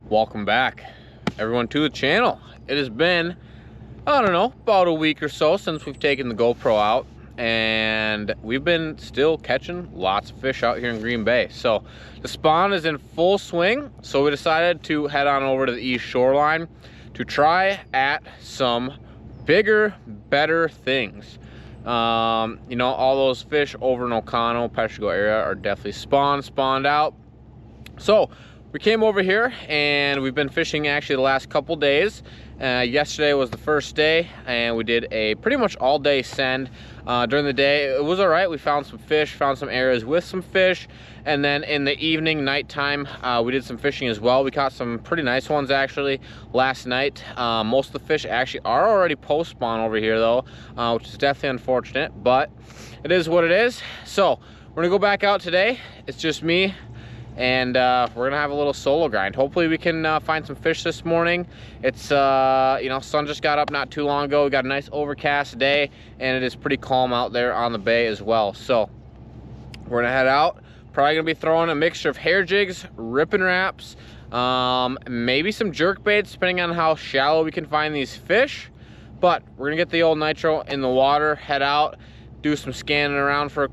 Welcome back, everyone, to the channel. It has been, I don't know, about a week or so since we've taken the GoPro out, and we've been still catching lots of fish out here in Green Bay. So the spawn is in full swing, so we decided to head on over to the east shoreline to try at some bigger, better things. You know, all those fish over in Ocano, Peshtigo area are definitely spawned out. So we came over here and we've been fishing actually the last couple days. Yesterday was the first day and we did a pretty much all day send. During the day it was all right. We found some fish, found some areas with some fish, and then in the evening, nighttime, we did some fishing as well. We caught some pretty nice ones actually last night. Most of the fish actually are already post spawn over here though, which is definitely unfortunate, but it is what it is. So we're gonna go back out today. It's just me, and we're gonna have a little solo grind. Hopefully we can find some fish this morning. It's you know, sun just got up not too long ago. We got a nice overcast day and it is pretty calm out there on the bay as well. So we're gonna head out. Probably gonna be throwing a mixture of hair jigs, rippin wraps, maybe some jerk baits depending on how shallow we can find these fish. But we're gonna get the old nitro in the water, head out, do some scanning around for,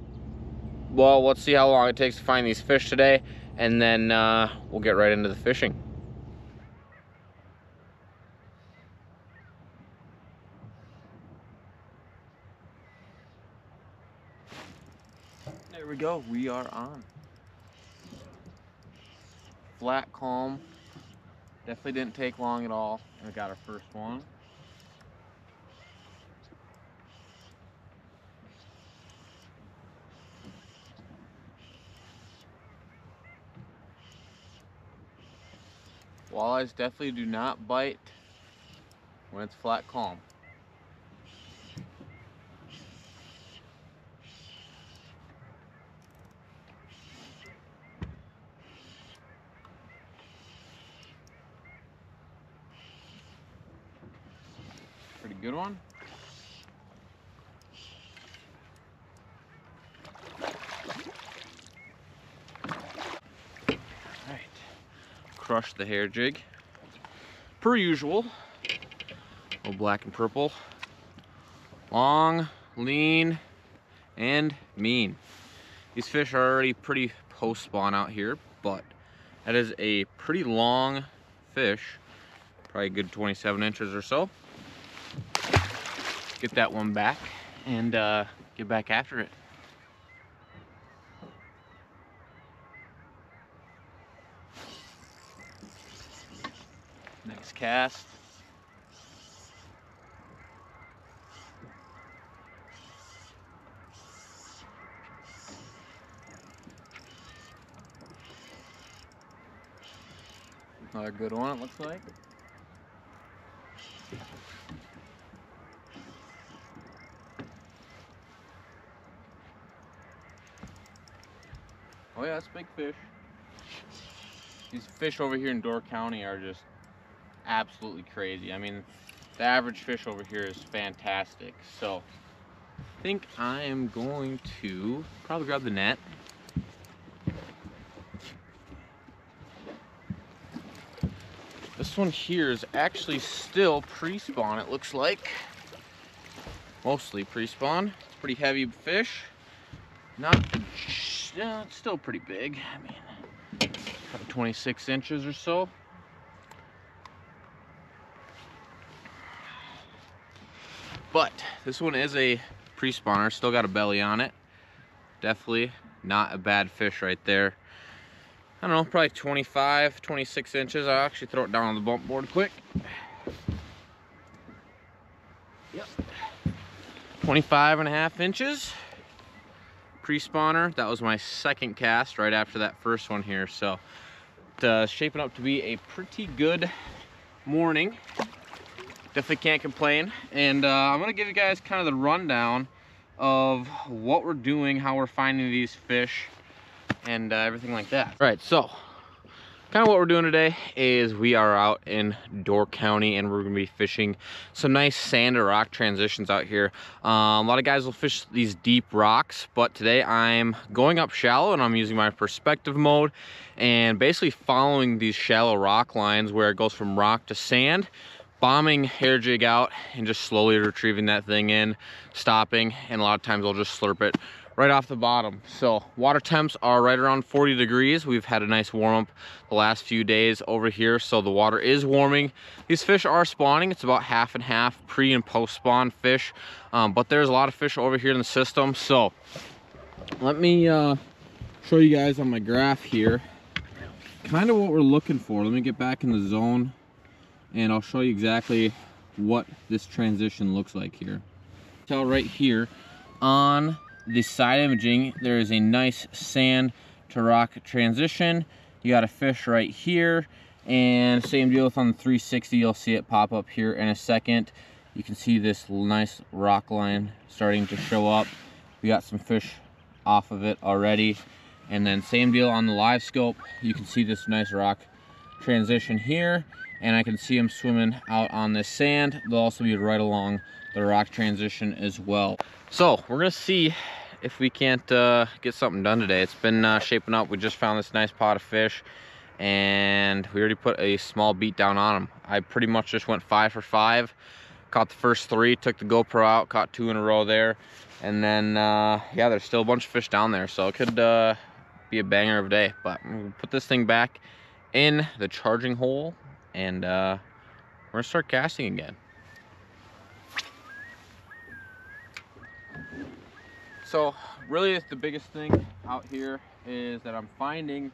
well, let's see how long it takes to find these fish today, and then we'll get right into the fishing. There we go, we are on. Flat, calm, definitely didn't take long at all. We got our first one. Walleyes definitely do not bite when it's flat calm. Pretty good one. Crush the hair jig per usual. Oh, black and purple, long, lean, and mean. These fish are already pretty post spawn out here, but that is a pretty long fish, probably a good 27 inches or so. Get that one back and get back after it. Next cast. Another good one, it looks like. Oh yeah, that's big fish. These fish over here in Door County are just absolutely crazy. I mean, the average fish over here is fantastic. So I think I am going to probably grab the net. This one here is actually still pre-spawn, it looks like. Mostly pre-spawn. Pretty heavy fish. It's still pretty big. I mean, about 26 inches or so. But this one is a pre-spawner, still got a belly on it. Definitely not a bad fish right there. I don't know, probably 25, 26 inches. I'll actually throw it down on the bump board quick. Yep. 25.5 inches. Pre-spawner. That was my second cast right after that first one here. So it's shaping up to be a pretty good morning. Definitely can't complain. And I'm gonna give you guys kind of the rundown of what we're doing, how we're finding these fish, and everything like that. All right, so kind of what we're doing today is we are out in Door County and we're going to be fishing some nice sand to rock transitions out here. A lot of guys will fish these deep rocks, but today I'm going up shallow and I'm using my perspective mode and basically following these shallow rock lines where it goes from rock to sand, bombing hair jig out and just slowly retrieving that thing in, stopping, and a lot of times I'll just slurp it right off the bottom. So water temps are right around 40 degrees. We've had a nice warm up the last few days over here, so the water is warming. These fish are spawning. It's about half and half pre and post spawn fish, but there's a lot of fish over here in the system. So let me show you guys on my graph here kind of what we're looking for. Let me get back in the zone and I'll show you exactly what this transition looks like here. Tell right here on the side imaging there is a nice sand to rock transition. You got a fish right here, and same deal with on the 360. You'll see it pop up here in a second. You can see this nice rock line starting to show up. We got some fish off of it already, and then same deal on the live scope. You can see this nice rock transition here, and I can see them swimming out on this sand. They'll also be right along the rock transition as well. So we're gonna see if we can't get something done today. It's been shaping up. We just found this nice pot of fish and we already put a small beat down on them. I pretty much just went 5 for 5, caught the first 3, took the GoPro out, caught 2 in a row there, and then yeah, there's still a bunch of fish down there, so it could be a banger of a day. But we'll put this thing back in the charging hole and we're gonna start casting again. So really the biggest thing out here is that I'm finding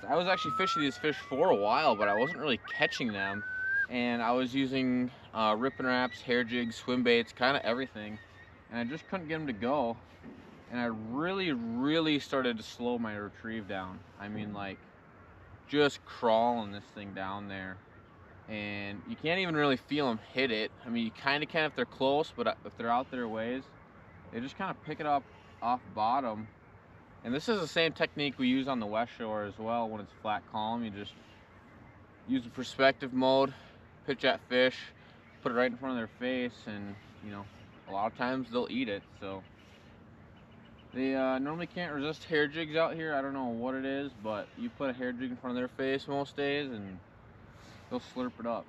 I was actually fishing these fish for a while, but I wasn't really catching them, and I was using rippin wraps, hair jigs, swim baits, kind of everything, and I just couldn't get them to go, and I really started to slow my retrieve down. I mean, like, just crawling this thing down there, and you can't even really feel them hit it. I mean, you kind of can if they're close, but if they're out there ways, they just kind of pick it up off bottom. And this is the same technique we use on the west shore as well. When it's flat calm, you just use the perspective mode, pitch at fish, put it right in front of their face, and you know, a lot of times they'll eat it. So they normally can't resist hair jigs out here. I don't know what it is, but you put a hair jig in front of their face most days and they'll slurp it up.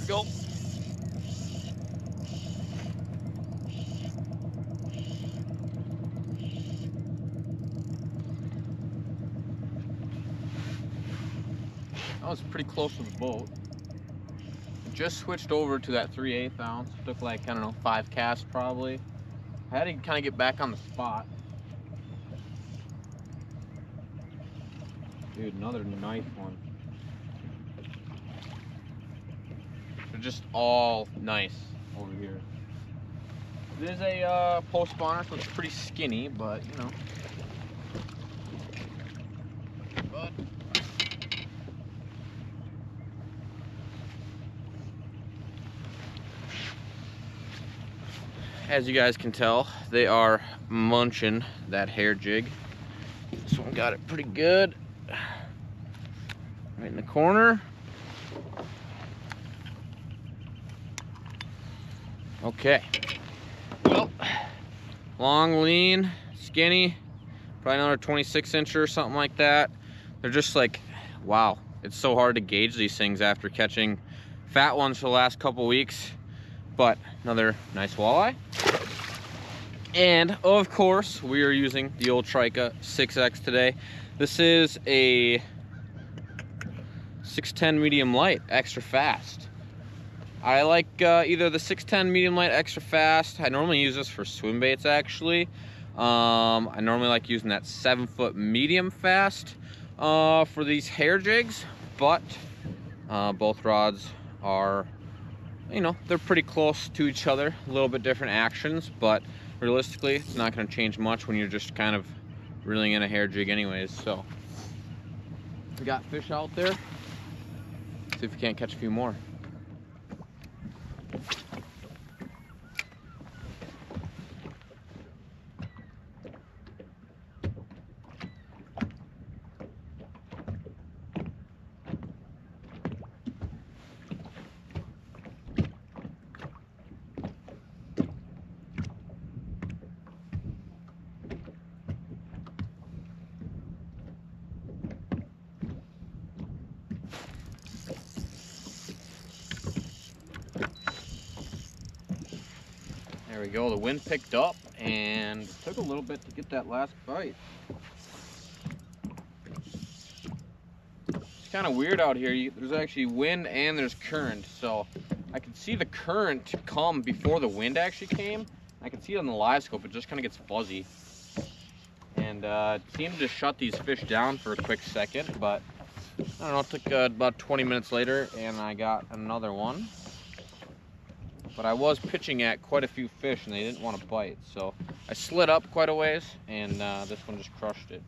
Go. That was pretty close to the boat. Just switched over to that 3/8 ounce. Took like, I don't know, 5 casts probably. I had to kind of get back on the spot. Dude, another nice one. They're just all nice over here. It is a post spawner, so it's pretty skinny, but you know. But as you guys can tell, they are munching that hair jig. This one got it pretty good. Right in the corner. Okay, well, long, lean, skinny, probably another 26 incher or something like that. They're just like, wow, it's so hard to gauge these things after catching fat ones for the last couple weeks. But another nice walleye. And of course, we are using the old Trika 6X today. This is a 610 medium light, extra fast. I like either the 610 medium light extra fast. I normally use this for swim baits actually. I normally like using that 7-foot medium fast for these hair jigs, but both rods are, you know, they're pretty close to each other, a little bit different actions, but realistically it's not going to change much when you're just kind of reeling in a hair jig anyways. So we got fish out there. See if we can't catch a few more. There we go, the wind picked up and it took a little bit to get that last bite. It's kind of weird out here. There's actually wind and there's current, so I can see the current come before the wind actually came. I can see it on the live scope, it just kind of gets fuzzy. And it seemed to shut these fish down for a quick second, but I don't know, it took about 20 minutes later and I got another one. But I was pitching at quite a few fish and they didn't want to bite, so I slid up quite a ways and this one just crushed it.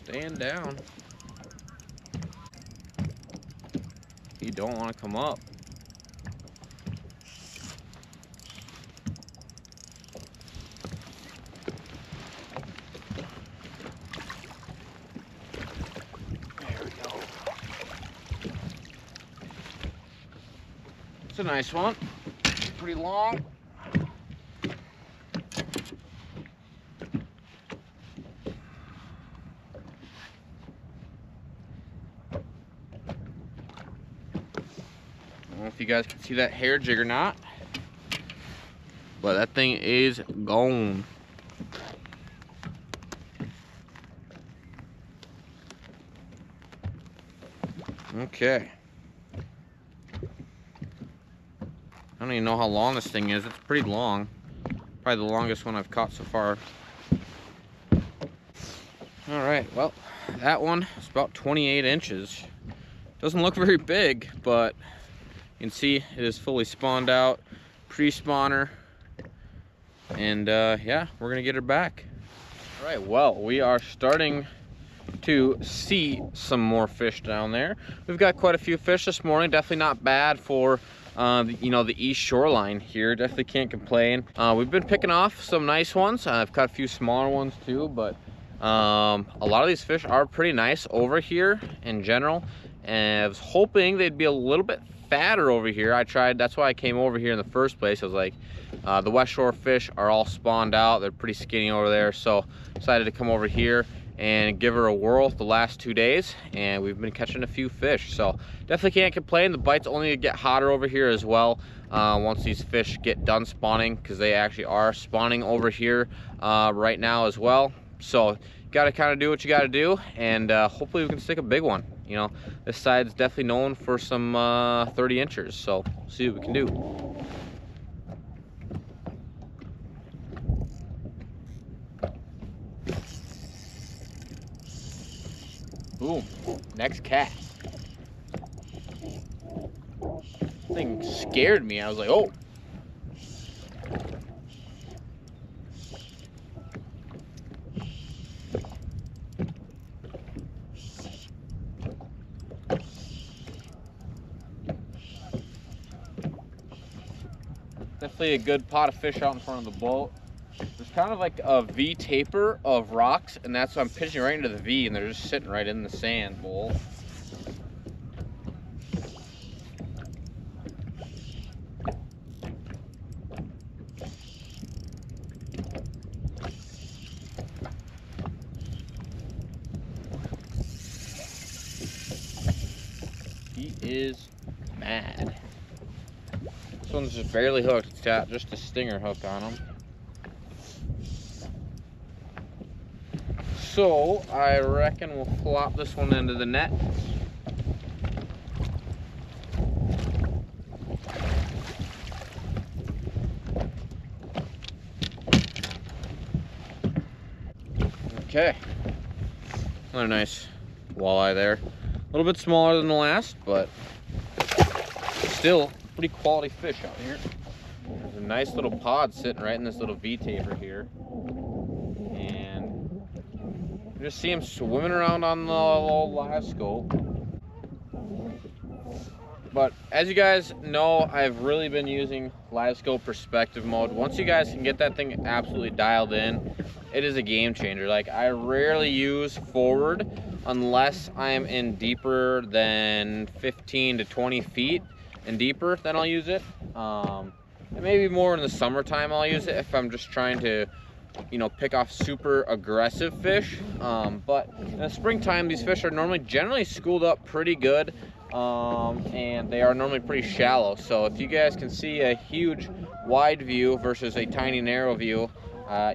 Stand down. You don't want to come up. It's a nice one, pretty long. I don't know if you guys can see that hair jig or not, but that thing is gone. Okay. I don't even know how long this thing is. It's pretty long. Probably the longest one I've caught so far. Alright, well, that one is about 28 inches. Doesn't look very big, but you can see it is fully spawned out. Pre-spawner. And yeah, we're going to get her back. Alright, well, we are starting to see some more fish down there. We've got quite a few fish this morning. Definitely not bad for you know, the east shoreline here. Definitely can't complain. We've been picking off some nice ones. I've caught a few smaller ones too, but a lot of these fish are pretty nice over here in general. And I was hoping they'd be a little bit fatter over here. That's why I came over here in the first place. I was like, the west shore fish are all spawned out. They're pretty skinny over there, so decided to come over here and give her a whirl the last 2 days, and we've been catching a few fish, so definitely can't complain. The bites only get hotter over here as well once these fish get done spawning, because they actually are spawning over here right now as well. So got to kind of do what you got to do, and hopefully we can stick a big one. You know, this side's definitely known for some 30 inchers, so see what we can do. Boom, next cast. Thing scared me. I was like, oh. Definitely a good pot of fish out in front of the boat. There's kind of like a V taper of rocks, and that's why I'm pitching right into the V, and they're just sitting right in the sand bowl. He is mad. This one's just barely hooked. It's got just a stinger hook on him. So I reckon we'll flop this one into the net. Okay, another nice walleye there. A little bit smaller than the last, but still pretty quality fish out here. There's a nice little pod sitting right in this little V taper here. Just see him swimming around on the little live scope. But as you guys know, I've really been using live scope perspective mode. Once you guys can get that thing absolutely dialed in, it is a game changer. Like, I rarely use forward unless I am in deeper than 15 to 20 feet and deeper, then I'll use it. And maybe more in the summertime I'll use it if I'm just trying to you know, pick off super aggressive fish. But in the springtime, these fish are generally schooled up pretty good, and they are normally pretty shallow. So if you guys can see a huge wide view versus a tiny narrow view,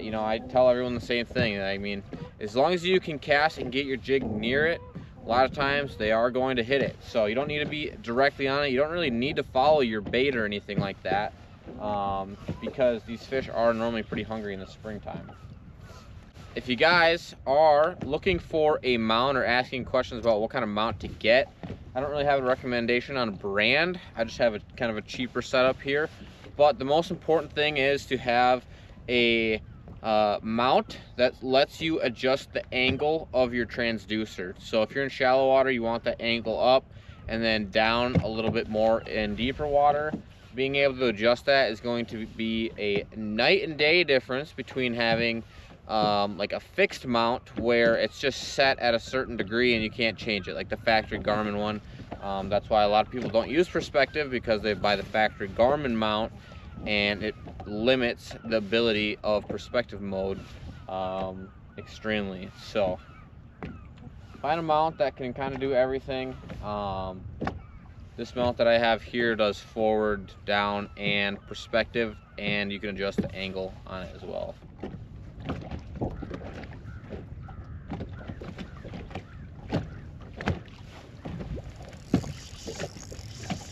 you know, I tell everyone the same thing. I mean, as long as you can cast and get your jig near it, a lot of times they are going to hit it. So you don't need to be directly on it. You don't really need to follow your bait or anything like that, because these fish are normally pretty hungry in the springtime. If you guys are looking for a mount or asking questions about what kind of mount to get, I don't really have a recommendation on a brand. I just have a kind of a cheaper setup here. But the most important thing is to have a mount that lets you adjust the angle of your transducer. So if you're in shallow water, you want the angle up and then down a little bit more in deeper water. Being able to adjust that is going to be a night and day difference between having like a fixed mount where it's just set at a certain degree and you can't change it, like the factory Garmin one. That's why a lot of people don't use perspective, because they buy the factory Garmin mount and it limits the ability of perspective mode extremely. So find a mount that can kind of do everything. This mount that I have here does forward, down, and perspective, and you can adjust the angle on it as well.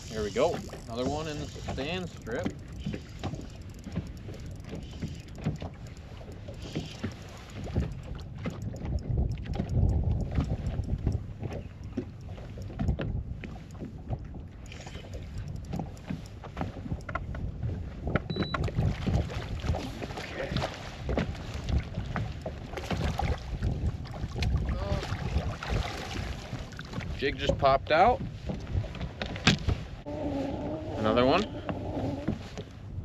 Here we go, another one in the sand strip. Jig just popped out. Another one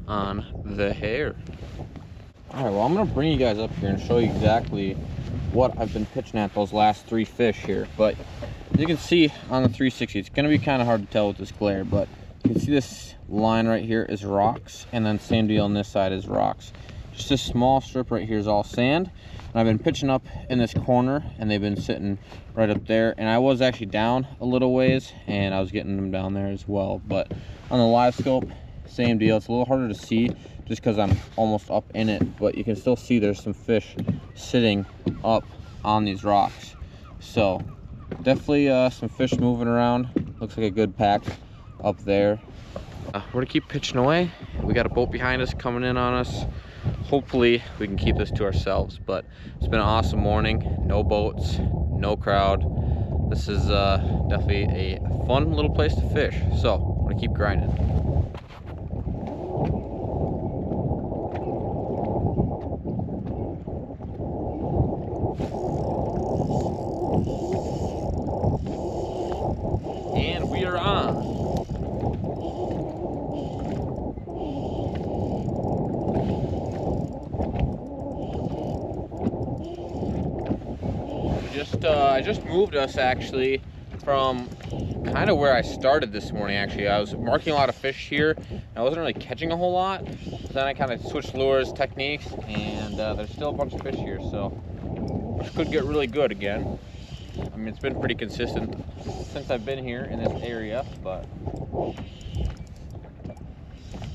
on the hair. All right, well, I'm gonna bring you guys up here and show you exactly what I've been pitching at those last 3 fish here. But as you can see on the 360, it's gonna be kind of hard to tell with this glare, but you can see this line right here is rocks, and then same deal on this side is rocks. Just this small strip right here is all sand. And I've been pitching up in this corner, and they've been sitting right up there. And I was actually down a little ways, and I was getting them down there as well. But on the live scope, same deal. It's a little harder to see just because I'm almost up in it, but you can still see there's some fish sitting up on these rocks. So definitely some fish moving around. Looks like a good pack up there. We're gonna keep pitching away. We got a boat behind us coming in on us. Hopefully we can keep this to ourselves, but it's been an awesome morning. No boats, no crowd. This is definitely a fun little place to fish. So I'm gonna keep grinding. And we are on. I just moved us actually from kind of where I started this morning. Actually, I was marking a lot of fish here. I wasn't really catching a whole lot. Then I kind of switched lures, techniques, and there's still a bunch of fish here, so this could get really good again. I mean, it's been pretty consistent since I've been here in this area, but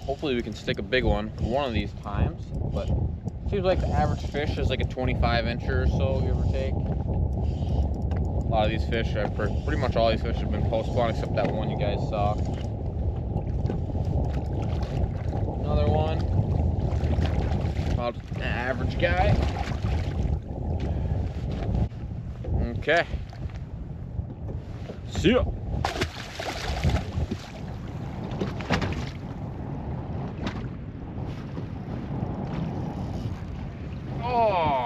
hopefully we can stick a big one of these times. But it seems like the average fish is like a 25-incher or so, give or take. A lot of these fish, pretty much all these fish have been post-spawn except that one you guys saw. Another one, about an average guy. Okay, see ya. Oh.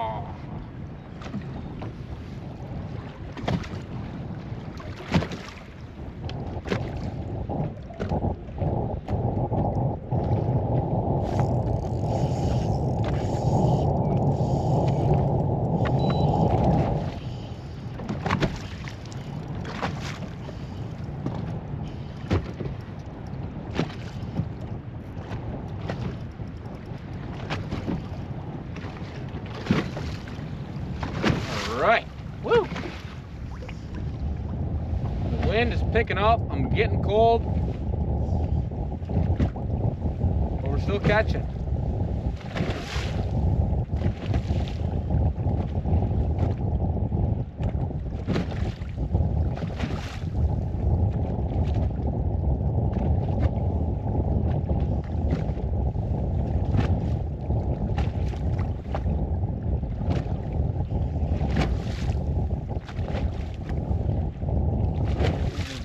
right. Woo! The wind is picking up. I'm getting cold. But we're still catching.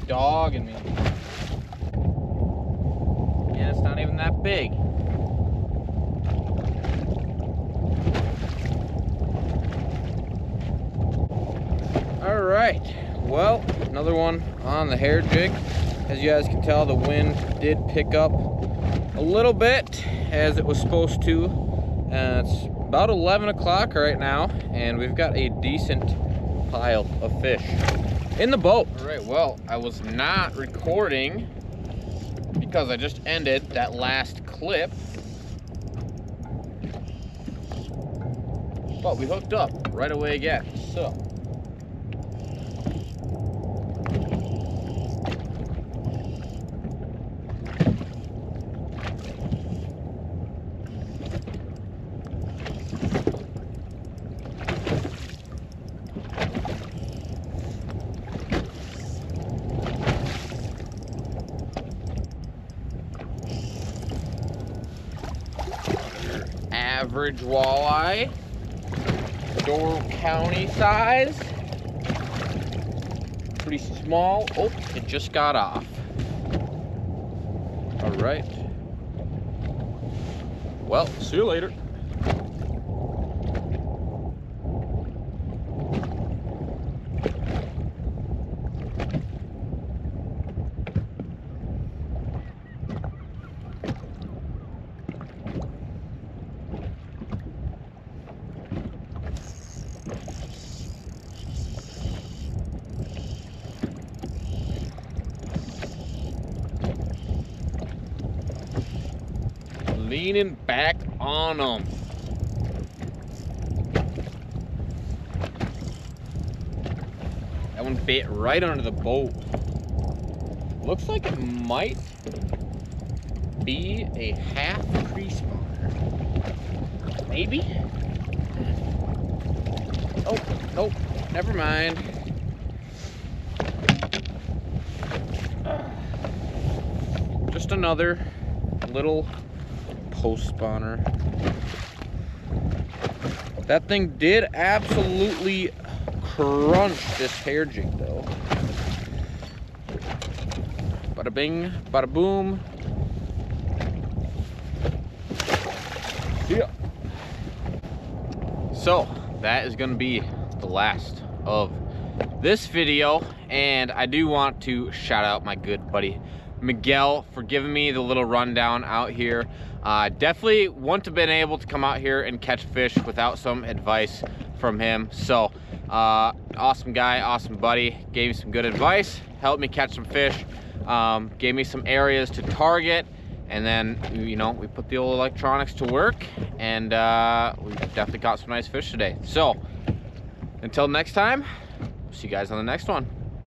Dogging me. Yeah, it's not even that big. All right, well, another one on the hair jig. As you guys can tell, the wind did pick up a little bit, as it was supposed to. It's about 11 o'clock right now, and we've got a decent pile of fish in the boat. All right, well, I was not recording because I just ended that last clip, but we hooked up right away again. So average walleye, Door County size, pretty small. Oh, it just got off. All right, well, see you later. Leaning back on them. That one bit right under the boat. Looks like it might be a half crease spawner. Maybe? Oh, nope, never mind. Just another little post spawner. That thing did absolutely crunch this hair jig though. Bada bing, bada boom. See ya. So that is gonna be the last of this video, and I do want to shout out my good buddy Miguel for giving me the little rundown out here. Definitely wouldn't have been able to come out here and catch fish without some advice from him. So awesome guy, awesome buddy, gave me some good advice, helped me catch some fish, gave me some areas to target, and then, you know, we put the old electronics to work, and we definitely caught some nice fish today. So until next time, see you guys on the next one.